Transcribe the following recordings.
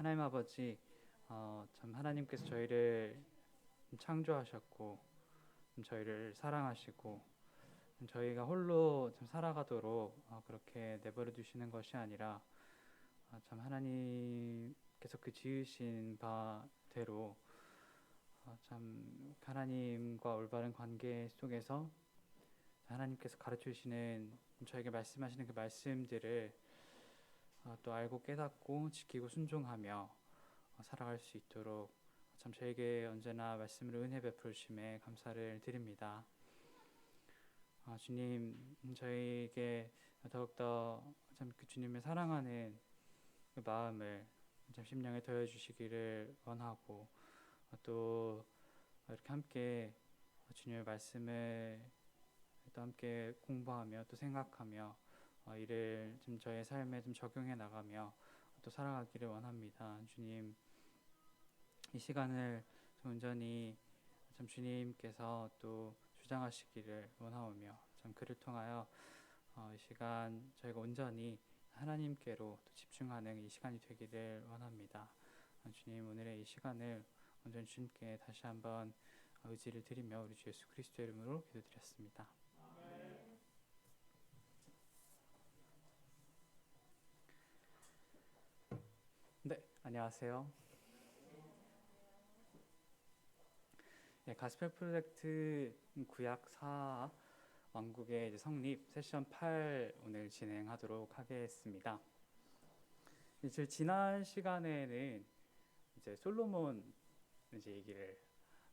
하나님 아버지, 참 하나님께서 저희를 창조하셨고 저희를 사랑하시고 저희가 홀로 참 살아가도록 그렇게 내버려 두시는 것이 아니라 참 하나님께서 그 지으신 바대로 참 하나님과 올바른 관계 속에서 하나님께서 가르쳐 주시는 저에게 말씀하시는 그 말씀들을 또 알고 깨닫고 지키고 순종하며 살아갈 수 있도록 참 저에게 언제나 말씀으로 은혜 베풀심에 감사를 드립니다. 주님, 저에게 더욱더 참 그 주님을 사랑하는 그 마음을 참 심령에 더해 주시기를 원하고 또 이렇게 함께 주님의 말씀을 또 함께 공부하며 또 생각하며 이를 좀 저의 삶에 좀 적용해 나가며 또 살아가기를 원합니다. 주님, 이 시간을 좀 온전히 참 주님께서 또 주장하시기를 원하오며 참 그를 통하여 이 시간 저희가 온전히 하나님께로 또 집중하는 이 시간이 되기를 원합니다. 주님, 오늘의 이 시간을 온전히 주님께 다시 한번 의지를 드리며 우리 주 예수 그리스도의 이름으로 기도드렸습니다. 네, 안녕하세요. 네, 가스펠 프로젝트 구약 4 왕국의 이제 성립 세션 8 오늘 진행하도록 하겠습니다. 이제 지난 시간에는 이제 솔로몬 이제 얘기를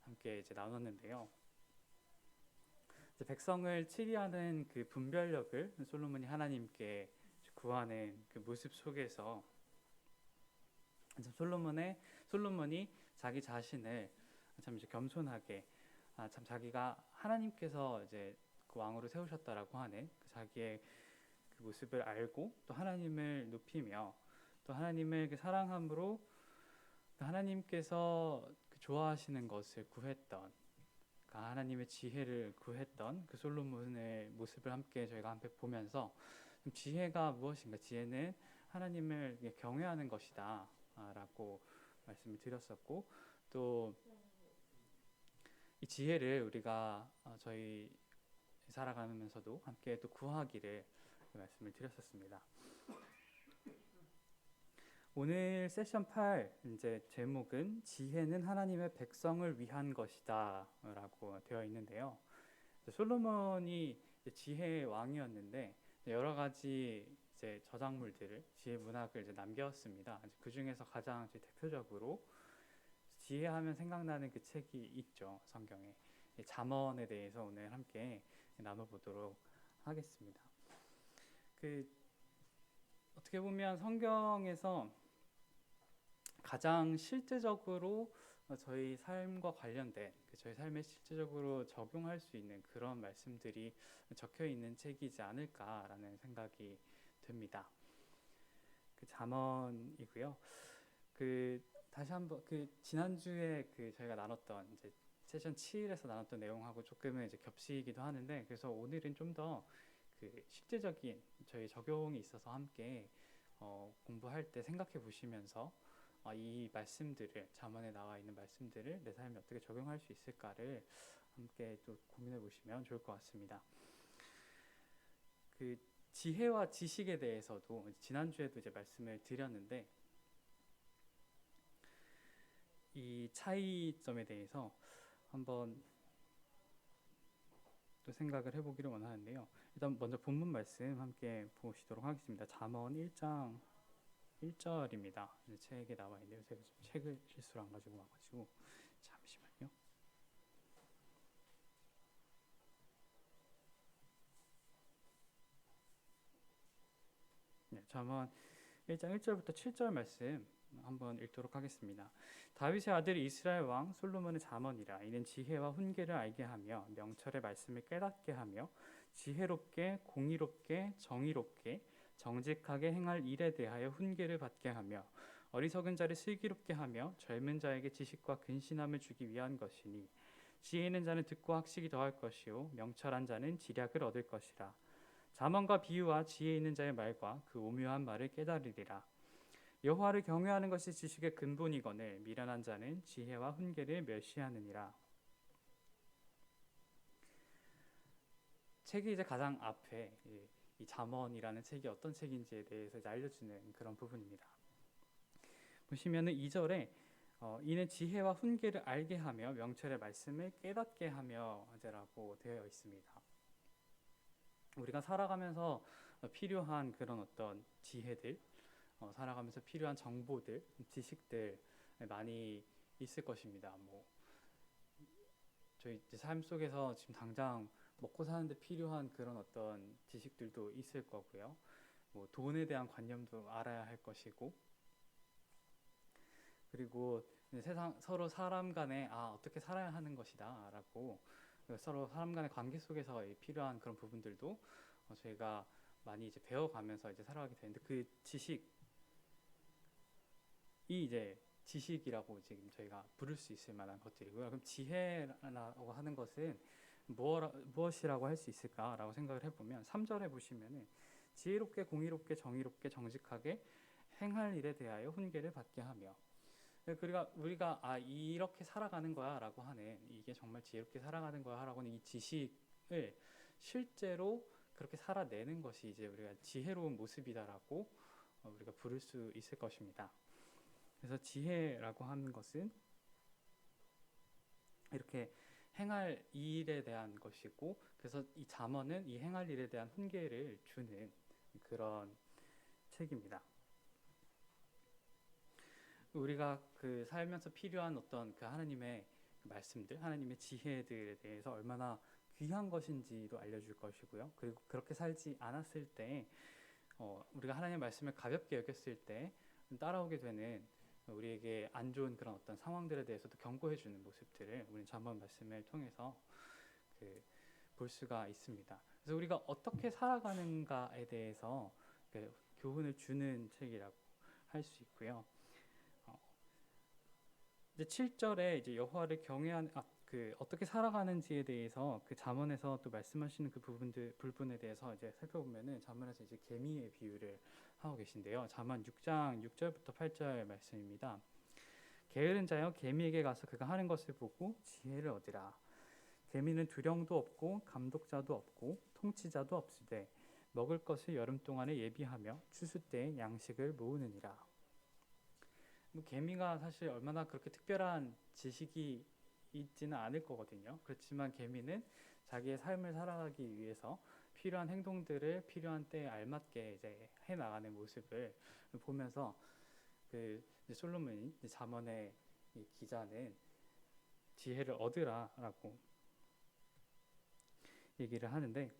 함께 이제 나눴는데요. 이제 백성을 치리하는 그 분별력을 솔로몬이 하나님께 구하는 그 모습 속에서 솔로몬이 자기 자신을 참 이제 겸손하게 참 자기가 하나님께서 이제 그 왕으로 세우셨다라고 하는 그 자기의 그 모습을 알고 또 하나님을 높이며 또 하나님을 그 사랑함으로 그 하나님께서 그 좋아하시는 것을 구했던 그 하나님의 지혜를 구했던 그 솔로몬의 모습을 저희가 함께 보면서 지혜가 무엇인가? 지혜는 하나님을 경외하는 것이다 라고 말씀을 드렸었고 또 이 지혜를 우리가 저희 살아가면서도 함께 또 구하기를 말씀을 드렸었습니다. 오늘 세션 8 이제 제목은 지혜는 하나님의 백성을 위한 것이다 라고 되어 있는데요. 솔로몬이 지혜의 왕이었는데 여러 가지 이제 저작물들을 지혜 문학을 이제 남겼습니다. 그 중에서 가장 대표적으로 지혜하면 생각나는 그 책이 있죠. 성경에 잠언에 대해서 오늘 함께 나눠보도록 하겠습니다. 그 어떻게 보면 성경에서 가장 실제적으로 저희 삶과 관련된 저희 삶에 실제적으로 적용할 수 있는 그런 말씀들이 적혀 있는 책이지 않을까라는 생각이 듭니다. 그 잠언이고요. 그 다시 한번 그 지난주에 그 저희가 나눴던 이제 세션 7에서 나눴던 내용하고 조금은 이제 겹치기도 하는데 그래서 오늘은 좀 더 그 실제적인 저희 적용이 있어서 함께 공부할 때 생각해 보시면서 이 말씀들을 잠언에 나와 있는 말씀들을 내 삶에 어떻게 적용할 수 있을까를 함께 또 고민해 보시면 좋을 것 같습니다. 그 지혜와 지식에 대해서도 지난주에도 이제 말씀을 드렸는데 이 차이점에 대해서 한번 또 생각을 해보기를 원하는데요. 일단 먼저 본문 말씀 함께 보시도록 하겠습니다. 잠언 1장 1절입니다. 책에 나와 있는데요. 제가 책을 실수로 안 가지고 와가지고 잠시만요. 네, 잠언 1장 1절부터 7절 말씀 한번 읽도록 하겠습니다. 다윗의 아들 이스라엘 왕 솔로몬의 잠언이라. 이는 지혜와 훈계를 알게 하며 명철의 말씀을 깨닫게 하며 지혜롭게 공의롭게 정의롭게 정직하게 행할 일에 대하여 훈계를 받게 하며 어리석은 자를 슬기롭게 하며 젊은 자에게 지식과 근신함을 주기 위한 것이니 지혜 있는 자는 듣고 학식이 더할 것이요 명철한 자는 지략을 얻을 것이라. 잠언과 비유와 지혜 있는 자의 말과 그 오묘한 말을 깨달으리라. 여호와를 경외하는 것이 지식의 근본이거늘 미련한 자는 지혜와 훈계를 멸시하느니라. 책이 이제 가장 앞에 이 잠언이라는 책이 어떤 책인지에 대해서 이제 알려주는 그런 부분입니다. 보시면은 2절에 이는 지혜와 훈계를 알게 하며 명철의 말씀을 깨닫게 하며라고 되어 있습니다. 우리가 살아가면서 필요한 그런 어떤 지혜들, 살아가면서 필요한 정보들, 지식들 많이 있을 것입니다. 뭐 저희 삶 속에서 지금 당장 먹고 사는데 필요한 그런 어떤 지식들도 있을 거고요. 뭐 돈에 대한 관념도 알아야 할 것이고, 그리고 세상 서로 사람 간에 어떻게 살아야 하는 것이다라고 서로 사람 간의 관계 속에서 필요한 그런 부분들도 저희가 많이 이제 배워가면서 이제 살아가게 되는데 그 지식이 이제 지식이라고 지금 저희가 부를 수 있을 만한 것들이고요. 그럼 지혜라고 하는 것은 무엇이라고 할 수 있을까라고 생각을 해보면 3절에 보시면은 지혜롭게 공의롭게 정의롭게 정직하게 행할 일에 대하여 훈계를 받게 하며, 그러니까 우리가 이렇게 살아가는 거야라고 하는, 이게 정말 지혜롭게 살아가는 거야라고 하는 이 지식을 실제로 그렇게 살아내는 것이 이제 우리가 지혜로운 모습이다라고 우리가 부를 수 있을 것입니다. 그래서 지혜라고 하는 것은 이렇게 행할 일에 대한 것이고, 그래서 이 잠언은 이 행할 일에 대한 훈계를 주는 그런 책입니다. 우리가 그 살면서 필요한 어떤 그 하나님의 말씀들, 하나님의 지혜들에 대해서 얼마나 귀한 것인지도 알려줄 것이고요. 그리고 그렇게 살지 않았을 때 우리가 하나님의 말씀을 가볍게 여겼을 때 따라오게 되는 우리에게 안 좋은 그런 어떤 상황들에 대해서도 경고해주는 모습들을 우리는 잠언 말씀을 통해서 볼 수가 있습니다. 그래서 우리가 어떻게 살아가는가에 대해서 교훈을 주는 책이라고 할 수 있고요. 이제 7절에 이제 여호와를 경외하는 어떻게 살아가는지에 대해서 그 잠언에서 또 말씀하시는 그 부분에 대해서 이제 살펴보면은 잠언에서 이제 개미의 비유를 하고 계신데요. 잠언 6장 6절부터 8절 말씀입니다. 게으른 자여 개미에게 가서 그가 하는 것을 보고 지혜를 얻으라. 개미는 두령도 없고 감독자도 없고 통치자도 없으되 먹을 것을 여름 동안에 예비하며 추수 때에 양식을 모으느니라. 개미가 사실 얼마나 그렇게 특별한 지식이 있지는 않을 거거든요. 그렇지만 개미는 자기의 삶을 살아가기 위해서 필요한 행동들을 필요한 때에 알맞게 이제 해 나가는 모습을 보면서 솔로몬이 잠언의 기자는 지혜를 얻으라라고 얘기를 하는데,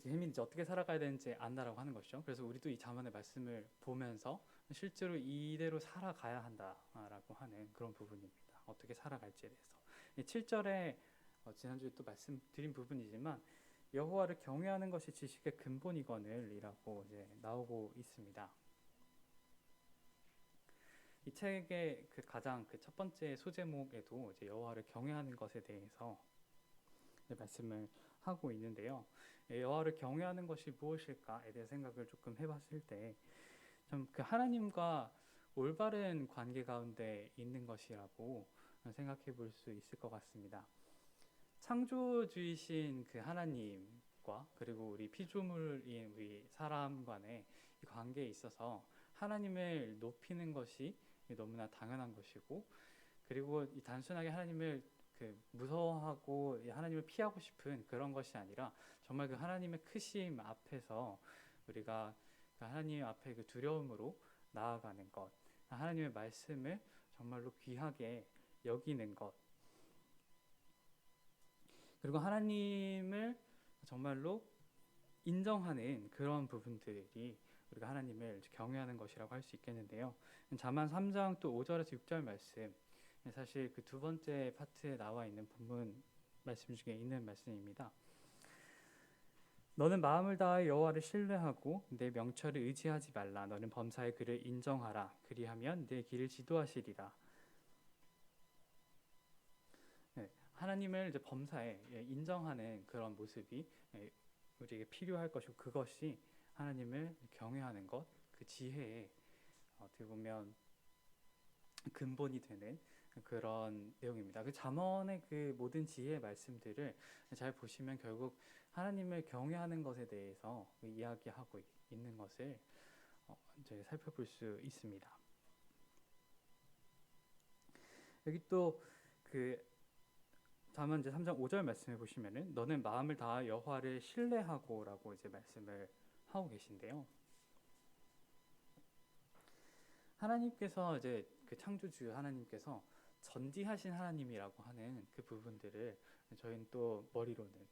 개미는 이제 어떻게 살아가야 되는지 안다라고 하는 것이죠. 그래서 우리도 이 잠언의 말씀을 보면서 실제로 이대로 살아가야 한다라고 하는 그런 부분입니다. 어떻게 살아갈지에 대해서. 7절에 지난주에 또 말씀드린 부분이지만 여호와를 경외하는 것이 지식의 근본이거늘이라고 이제 나오고 있습니다. 이 책의 가장 첫 번째 소제목에도 이제 여호와를 경외하는 것에 대해서 말씀을 하고 있는데요. 여호와를 경외하는 것이 무엇일까에 대해 생각을 조금 해봤을 때 좀 하나님과 올바른 관계 가운데 있는 것이라고 생각해 볼 수 있을 것 같습니다. 창조주이신 그 하나님과 그리고 우리 피조물인 우리 사람 간의 이 관계에 있어서 하나님을 높이는 것이 너무나 당연한 것이고, 그리고 단순하게 하나님을 무서워하고 하나님을 피하고 싶은 그런 것이 아니라 정말 그 하나님의 크심 앞에서 우리가 하나님 앞에 두려움으로 나아가는 것, 하나님의 말씀을 정말로 귀하게 여기는 것, 그리고 하나님을 정말로 인정하는 그런 부분들이 우리가 하나님을 경외하는 것이라고 할 수 있겠는데요. 잠언 3장 또 5절에서 6절 말씀, 사실 그 두 번째 파트에 나와 있는 본문 말씀 중에 있는 말씀입니다. 너는 마음을 다하여 여호와를 신뢰하고 내 명철을 의지하지 말라. 너는 범사에 그를 인정하라. 그리하면 내 길을 지도하시리라. 하나님을 이제 범사에 인정하는 그런 모습이 우리에게 필요할 것이고, 그것이 하나님을 경외하는 것, 그 지혜의 어떻게 보면 근본이 되는 그런 내용입니다. 그 잠언의 그 모든 지혜의 말씀들을 잘 보시면 결국 하나님을 경외하는 것에 대해서 이야기하고 있는 것을 이제 살펴볼 수 있습니다. 여기 또 그 잠언 이제 3장 5절 말씀해 보시면은 너는 마음을 다하 여호와를 신뢰하고라고 이제 말씀을 하고 계신데요. 하나님께서 이제 그 창조주 하나님께서 전지하신 하나님이라고 하는 그 부분들을 저희는 또 머리로는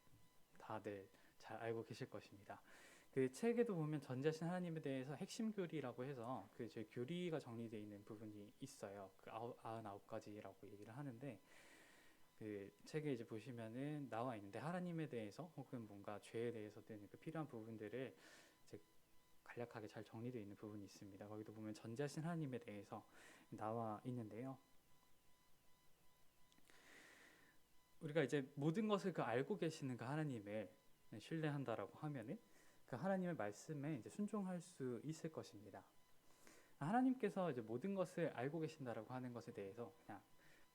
다들 잘 알고 계실 것입니다. 그 책에도 보면 전지하신 하나님에 대해서 핵심 교리라고 해서 그 저희 교리가 정리되어 있는 부분이 있어요. 그 99가지라고 얘기를 하는데 그 책에 이제 보시면은 나와 있는데 하나님에 대해서 혹은 뭔가 죄에 대해서든 그 필요한 부분들을 이제 간략하게 잘 정리되어 있는 부분이 있습니다. 거기도 보면 전지하신 하나님에 대해서 나와 있는데요. 우리가 이제 모든 것을 그 알고 계시는 그 하나님을 신뢰한다라고 하면은 그 하나님의 말씀에 이제 순종할 수 있을 것입니다. 하나님께서 이제 모든 것을 알고 계신다라고 하는 것에 대해서 그냥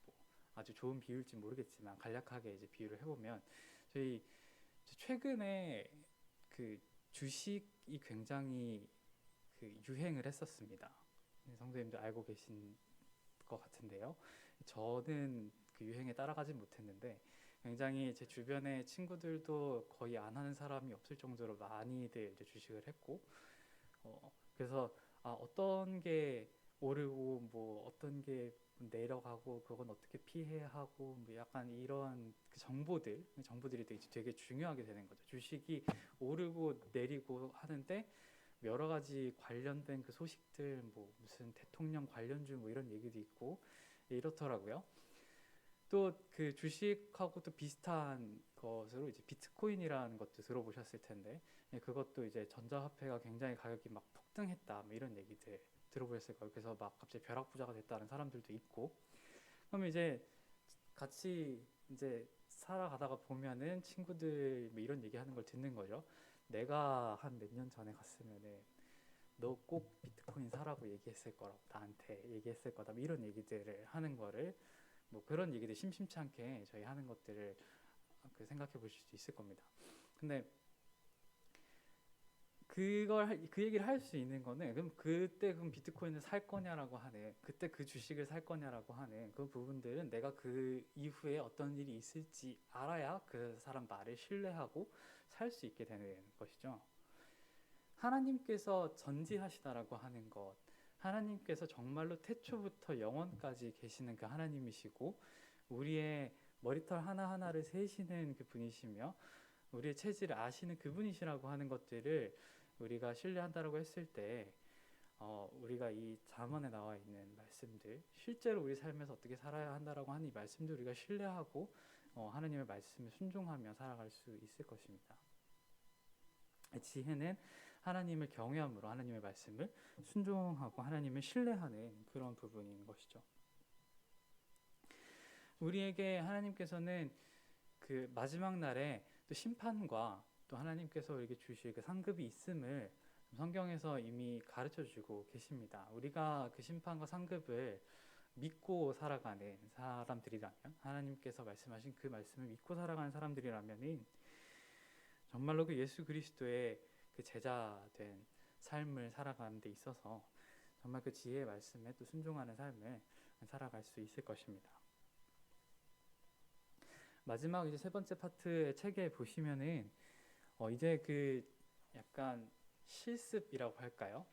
뭐 아주 좋은 비유일지 모르겠지만 간략하게 이제 비유를 해보면 저희 최근에 그 주식이 굉장히 그 유행을 했었습니다. 성도님들 알고 계신 것 같은데요. 저는 그 유행에 따라가지 못했는데 굉장히 제 주변의 친구들도 거의 안 하는 사람이 없을 정도로 많이들 이제 주식을 했고 그래서 어떤 게 오르고 뭐 어떤 게 내려가고 그건 어떻게 피해야 하고 뭐 약간 이런 그 정보들이 되게 중요하게 되는 거죠. 주식이 오르고 내리고 하는데 여러 가지 관련된 그 소식들 뭐 무슨 대통령 관련주 뭐 이런 얘기도 있고 이렇더라고요. 또 그 주식하고 또 비슷한 것으로 이제 비트코인이라는 것도 들어보셨을 텐데 그것도 이제 전자화폐가 굉장히 가격이 막 폭등했다 뭐 이런 얘기들 들어보셨을 거예요. 그래서 막 갑자기 벼락부자가 됐다는 사람들도 있고 그러면 이제 같이 이제 살아가다가 보면은 친구들 뭐 이런 얘기하는 걸 듣는 거죠. 내가 한 몇 년 전에 갔으면은 너 꼭 비트코인 사라고 얘기했을 거라고 나한테 얘기했을 거다 뭐 이런 얘기들을 하는 거를 뭐 그런 얘기들 심심치 않게 저희 하는 것들을 그 생각해 보실 수 있을 겁니다. 근데 그 얘기를 할 수 있는 거는 그럼 그때 그럼 비트코인을 살 거냐라고 하는 그때 그 주식을 살 거냐라고 하는 그 부분들은 내가 그 이후에 어떤 일이 있을지 알아야 그 사람 말을 신뢰하고 살 수 있게 되는 것이죠. 하나님께서 전지하시다라고 하는 것, 하나님께서 정말로 태초부터 영원까지 계시는 그 하나님이시고 우리의 머리털 하나하나를 세시는 그 분이시며 우리의 체질을 아시는 그분이시라고 하는 것들을 우리가 신뢰한다라고 했을 때 우리가 이 잠언에 나와 있는 말씀들 실제로 우리 삶에서 어떻게 살아야 한다라고 하는 이 말씀들 우리가 신뢰하고 하나님의 말씀에 순종하며 살아갈 수 있을 것입니다. 지혜는 하나님을 경외함으로 하나님의 말씀을 순종하고 하나님을 신뢰하는 그런 부분인 것이죠. 우리에게 하나님께서는 그 마지막 날에 또 심판과 또 하나님께서 우리에게 주실 그 상급이 있음을 성경에서 이미 가르쳐 주고 계십니다. 우리가 그 심판과 상급을 믿고 살아가는 사람들이라면 하나님께서 말씀하신 그 말씀을 믿고 살아가는 사람들이라면은 정말로 그 예수 그리스도의 그 제자된 삶을 살아가는 데 있어서 정말 그 지혜의 말씀에 또 순종하는 삶을 살아갈 수 있을 것입니다. 마지막 이제 세 번째 파트의 책에 보시면은 이제 그 약간 실습이라고 할까요?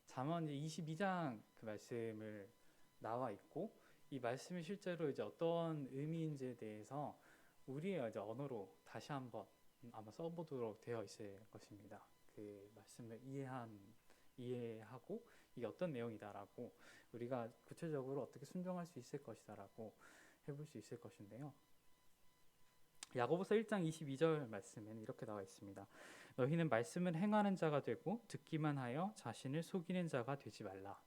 잠언 22장 그 말씀을 나와 있고 이 말씀이 실제로 이제 어떤 의미인지에 대해서 우리의 이제 언어로 다시 한번 아마 써보도록 되어 있을 것입니다. 그 말씀을 이해하고 이게 어떤 내용이다라고 우리가 구체적으로 어떻게 순종할 수 있을 것이다라고 해볼 수 있을 것인데요. 야고보서 1장 22절 말씀에는 이렇게 나와 있습니다. 너희는 말씀을 행하는 자가 되고 듣기만 하여 자신을 속이는 자가 되지 말라.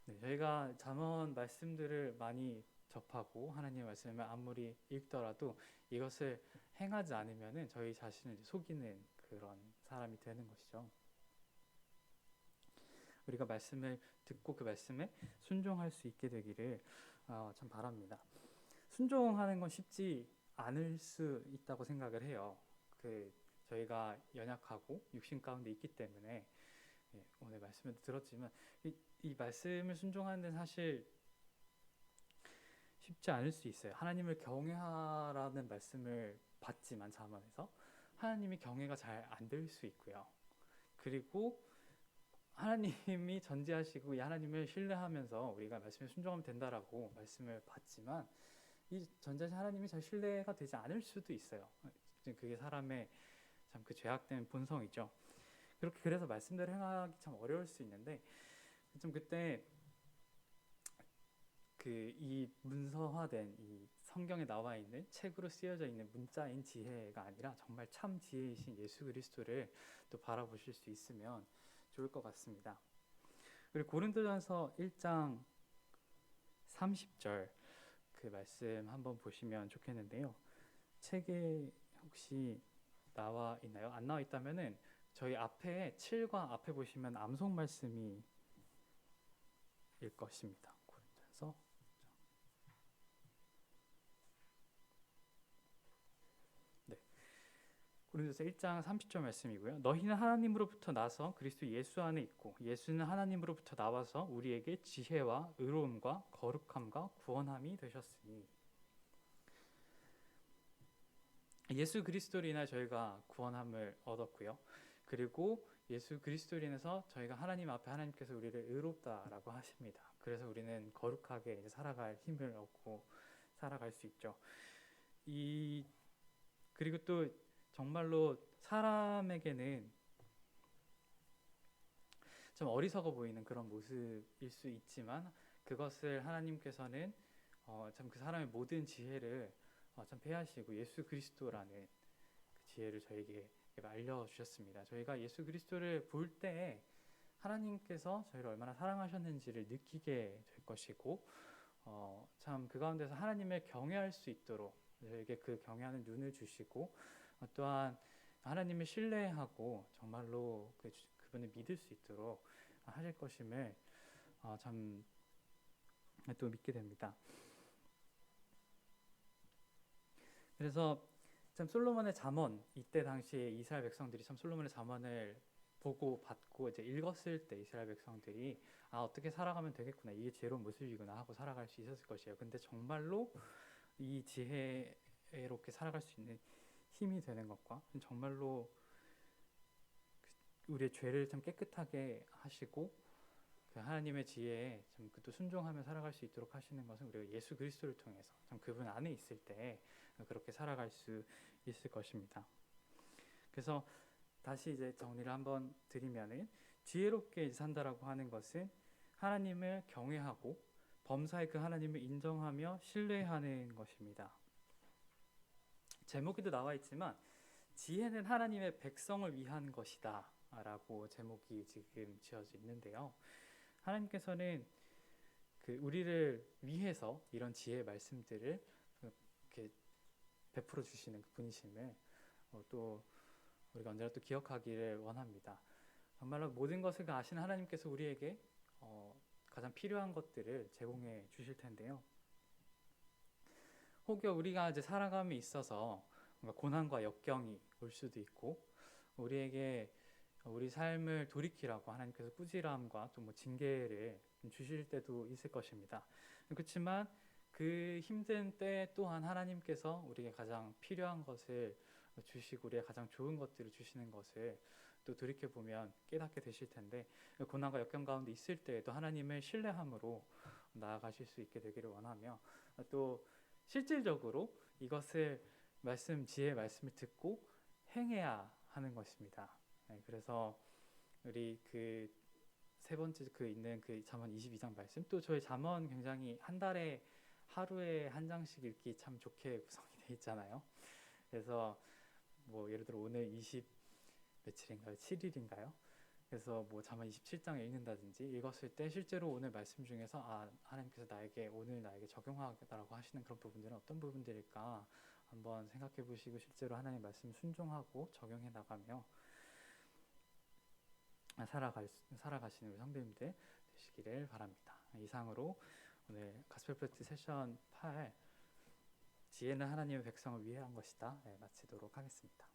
네, 저희가 잠언 말씀들을 많이 접하고 하나님의 말씀을 아무리 읽더라도 이것을 행하지 않으면 저희 자신을 속이는 그런 사람이 되는 것이죠. 우리가 말씀을 듣고 그 말씀에 순종할 수 있게 되기를 참 바랍니다. 순종하는 건 쉽지 않을 수 있다고 생각을 해요. 저희가 연약하고 육신 가운데 있기 때문에 오늘 말씀을 들었지만 이 말씀을 순종하는 데는 사실 쉽지 않을 수 있어요. 하나님을 경외하라는 말씀을 받지만 잠언에서 하나님이 경외가 잘 안 될 수 있고요. 그리고 하나님이 전지하시고 이 하나님을 신뢰하면서 우리가 말씀에 순종하면 된다라고 말씀을 받지만 이 전지하신 하나님이 잘 신뢰가 되지 않을 수도 있어요. 그게 사람의 참 그 죄악된 본성이죠. 그래서 말씀대로 행하기 참 어려울 수 있는데 좀 그때 이 문서화된 이 성경에 나와 있는 책으로 쓰여져 있는 문자인 지혜가 아니라 정말 참 지혜이신 예수 그리스도를 또 바라보실 수 있으면 좋을 것 같습니다. 그리고 고린도전서 1장 30절 그 말씀 한번 보시면 좋겠는데요. 책에 혹시 나와 있나요? 안 나와 있다면은 저희 앞에 7과 앞에 보시면 암송 말씀이 일 것입니다. 고린도전서 고린도서 1장 30절 말씀이고요. 너희는 하나님으로부터 나서 그리스도 예수 안에 있고 예수는 하나님으로부터 나와서 우리에게 지혜와 의로움과 거룩함과 구원함이 되셨으니 예수 그리스도로 인하여 저희가 구원함을 얻었고요. 그리고 예수 그리스도로 인해서 저희가 하나님 앞에 하나님께서 우리를 의롭다라고 하십니다. 그래서 우리는 거룩하게 이제 살아갈 힘을 얻고 살아갈 수 있죠. 그리고 또 정말로 사람에게는 좀 어리석어 보이는 그런 모습일 수 있지만 그것을 하나님께서는 참 그 사람의 모든 지혜를 참 폐하시고 예수 그리스도라는 그 지혜를 저에게 알려주셨습니다. 저희가 예수 그리스도를 볼 때 하나님께서 저희를 얼마나 사랑하셨는지를 느끼게 될 것이고 참 그 가운데서 하나님을 경외할 수 있도록 저에게 그 경외하는 눈을 주시고 또한 하나님을 신뢰하고 정말로 그분을 믿을 수 있도록 하실 것임을 참 또 믿게 됩니다. 그래서 참 솔로몬의 잠언 이때 당시에 이스라엘 백성들이 참 솔로몬의 잠언을 보고 받고 이제 읽었을 때 이스라엘 백성들이 어떻게 살아가면 되겠구나, 이게 지혜로운 모습이구나 하고 살아갈 수 있었을 것이에요. 근데 정말로 이 지혜롭게 살아갈 수 있는 힘이 되는 것과 정말로 우리의 죄를 참 깨끗하게 하시고 그 하나님의 지혜에 참 또 순종하며 살아갈 수 있도록 하시는 것은 우리가 예수 그리스도를 통해서 참 그분 안에 있을 때 그렇게 살아갈 수 있을 것입니다. 그래서 다시 이제 정리를 한번 드리면은 지혜롭게 산다라고 하는 것은 하나님을 경외하고 범사에 그 하나님을 인정하며 신뢰하는 것입니다. 제목에도 나와 있지만 지혜는 하나님의 백성을 위한 것이다 라고 제목이 지금 지어져 있는데요. 하나님께서는 우리를 위해서 이런 지혜의 말씀들을 이렇게 베풀어 주시는 분이심을 또 우리가 언제나 또 기억하기를 원합니다. 정말로 모든 것을 아시는 하나님께서 우리에게 가장 필요한 것들을 제공해 주실 텐데요. 혹여 우리가 이제 살아감에 있어서 뭔가 고난과 역경이 올 수도 있고 우리에게 우리 삶을 돌이키라고 하나님께서 꾸지람과 또 뭐 징계를 주실 때도 있을 것입니다. 그렇지만 그 힘든 때 또한 하나님께서 우리에게 가장 필요한 것을 주시고 우리의 가장 좋은 것들을 주시는 것을 또 돌이켜보면 깨닫게 되실 텐데 고난과 역경 가운데 있을 때에도 하나님을 신뢰함으로 나아가실 수 있게 되기를 원하며 또 실질적으로 이것을 지혜의 말씀을 듣고 행해야 하는 것입니다. 그래서 우리 세 번째 있는 잠언 22장 말씀, 또 저희 잠언 굉장히 한 달에 하루에 한 장씩 읽기 참 좋게 구성이 되어 있잖아요. 그래서 뭐 예를 들어 오늘 며칠인가요? 7일인가요? 그래서 뭐 잠언 27장을 읽는다든지 읽었을 때 실제로 오늘 말씀 중에서 하나님께서 오늘 나에게 적용하겠다라고 하시는 그런 부분들은 어떤 부분들일까 한번 생각해 보시고 실제로 하나님의 말씀 순종하고 적용해 나가며 살아가시는 우리 성도님들 되시기를 바랍니다. 이상으로 오늘 가스펠 프로젝트 세션 8 지혜는 하나님의 백성을 위해 한 것이다 마치도록 하겠습니다.